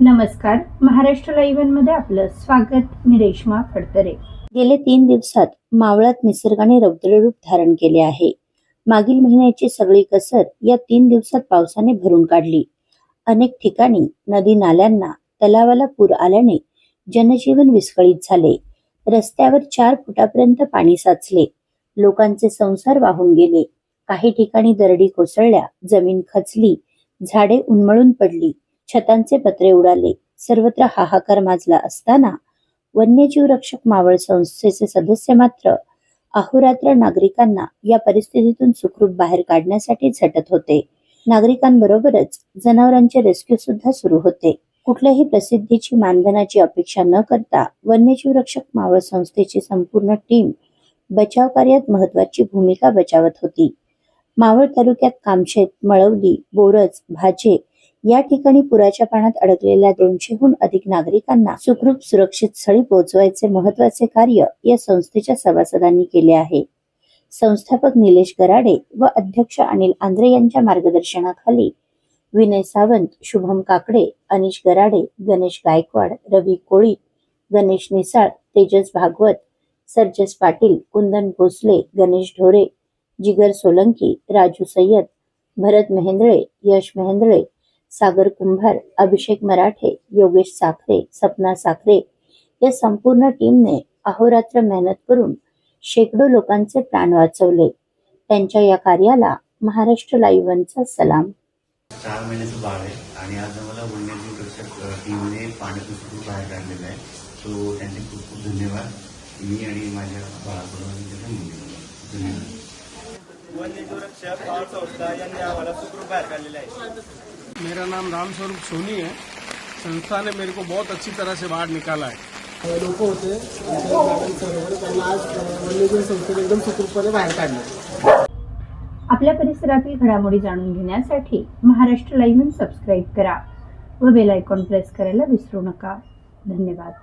नमस्कार, महाराष्ट्र लाईव्ह मध्ये आपलं स्वागत. मी रेश्मा फडतरे. गेले 3 दिवसात मावळात निसर्गाने रौद्ररूप धारण केले आहे. मागील महिन्याची सगळी कसर या 3 दिवसात पावसाने भरून काढली. अनेक ठिकाणी नदी नाल्यांना तलावाला पूर आल्याने जनजीवन विस्कळीत झाले. रस्त्यावर 4 फुटापर्यंत पाणी साचले. लोकांचे संसार वाहून गेले. काही ठिकाणी दरडी कोसळल्या, जमीन खचली, झाडे उन्मळून पडली, छतांचे पत्रे उडाले. सर्वत्र हाहाकार माजला असताना वन्यजीव रक्षक मावळ संस्थेचे सदस्य मात्र अहोरात्र नागरिकांना या परिस्थितीतून सुखरूप बाहेर काढण्यासाठी झटत होते. नागरिकांबरोबरच जनावरांचे रेस्क्यू सुद्धा सुरू होते. कुठल्याही प्रसिद्धीची मानधनाची अपेक्षा न करता वन्यजीव रक्षक मावळ संस्थेची संपूर्ण टीम बचाव कार्यात महत्वाची भूमिका बजावत होती. मावळ तालुक्यात कामशेत, मळवली, बोरज, भाजे या ठिकाणी पुराच्या पाण्यात अडकलेल्या 200हून अधिक नागरिकांना सुखरूप सुरक्षित स्थळी पोहोचवायचे महत्वाचे कार्य या संस्थेच्या सभासदांनी केले आहे. संस्थापक निलेश गराडे व अध्यक्ष अनिल आंद्रे यांच्या मार्गदर्शनाखाली विनय सावंत, शुभम काकडे, अनिश गराडे, गणेश गायकवाड, रवी कोळी, गणेश निसाळ, तेजस भागवत, सरजस पाटील, कुंदन भोसले, गणेश ढोरे, जिगर सोलंकी, राजू सय्यद, भरत मेहेंदळे, यश मेहेंदळे, सागर कुंभार, अभिषेक मराठे, योगेश साखरे, सपना साखरे या संपूर्ण टीमने अहोरात्र मेहनत करून शेकडो लोकांचे प्राण वाचवले. त्यांच्या या कार्याला महाराष्ट्र लाईव्हचा सलाम. 4 महिन्याचं बाळ आहे आणि आज आम्हाला वन्यजीव रक्षक टीमने पाण्यातून सुरू बाहेर काढलेलं आहे. सो त्यांचे खूप खूप धन्यवाद. मी आणि माझ्या बाळाकडून धन्यवाद. वन्यजीव रक्षक मावळ संस्था यांनी आम्हाला सुखरूप बाहर काढलेले आहे. मेरा नाम राम स्वरूप सोनी है। संस्था ने मेरे को बहुत अच्छी तरह से बाहर निकाला है। लोक होते त्यांना आज वन्यजीव संस्थेने एकदम सुखरूपपणे बाहेर काढले. आपल्या परिसरातील घडामोडी जाणून घेण्यासाठी महाराष्ट्र लाईव्ह सबस्क्राईब करा व बेल आयकॉन प्रेस करायला विसरू नका. धन्यवाद.